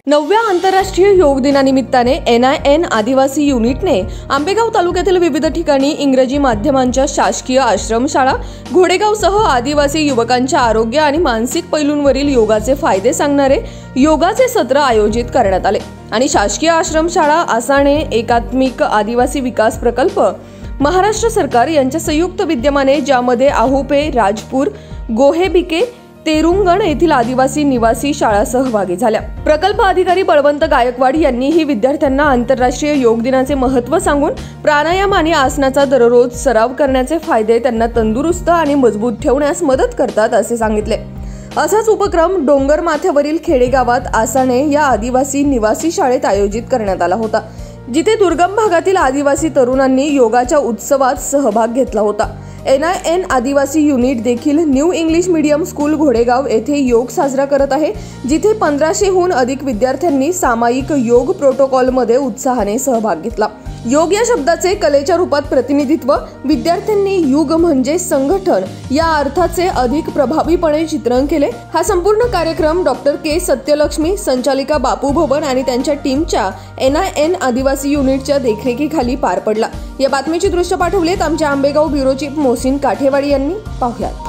9व्या आंतरराष्ट्रीय योग दिनानिमित्ताने NIN आदिवासी युनिटने आंबेगाव तालुक्यातील विविध ठिकाणी इंग्रजी माध्यमांच्या शासकीय आश्रमशाळा, घोडेगावसह आदिवासी युवकांच्या आरोग्य आणि मानसिक पैलूंवरील योगाचे फायदे सांगणारे योगाचे सत्र आयोजित करण्यात आले आणि शासकीय आश्रमशाळा आसाणे एकात्मिक आदिवासी विकास प्रकल्प महाराष्ट्र सरकार यांच्या संयुक्त विद्यमाने, ज्यामध्ये आहुपे, राजपूर, गोहेबिके, तेरुंगण येथील आदिवासी निवासी शाळा सहभागी झाल्या। प्रकल्प अधिकारी बळवंत गायकवाड यांनीही विद्यार्थ्यांना आंतरराष्ट्रीय योग दिनाचे महत्त्व सांगून प्राणायाम आणि आसनाचा दररोज सराव करण्याचे फायदे त्यांना तंदुरुस्त आणि मजबूत ठेवण्यास मदत करतात असे सांगितले। असाच उपक्रम डोंगर माथ्यावरील खेडेगावात आसाणे या आदिवासी निवासी शाळेत आयोजित करण्यात आला होता, जिथे दुर्गम भागातील आदिवासी तरुणांनी योगाच्या उत्सवात सहभाग घेतला होता। NIN आदिवासी युनिट देखील न्यू इंग्लिश मीडियम स्कूल घोडेगाव येथे योग साजरा करत आहे, जिथे 1500हून अधिक विद्यार्थ्यांनी सामायिक योग प्रोटोकॉलमध्ये उत्साहाने सहभाग घेतला। योग या शब्दाचे कलेच्या रूपात प्रतिनिधित्व विद्यार्थ्यांनी युग म्हणजे संघटन या अर्थाचे अधिक प्रभावीपणे चित्रण केले। हा संपूर्ण कार्यक्रम डॉक्टर के सत्यलक्ष्मी, संचालिका बापू भवन आणि त्यांच्या टीमच्या NIN आदिवासी युनिटच्या देखरेखीखाली पार पडला। या बातमीची दृश्य पाठवलेत आमच्या आंबेगाव ब्युरो चीफ मोहसिन काठेवाडी यांनी। पाहुयात।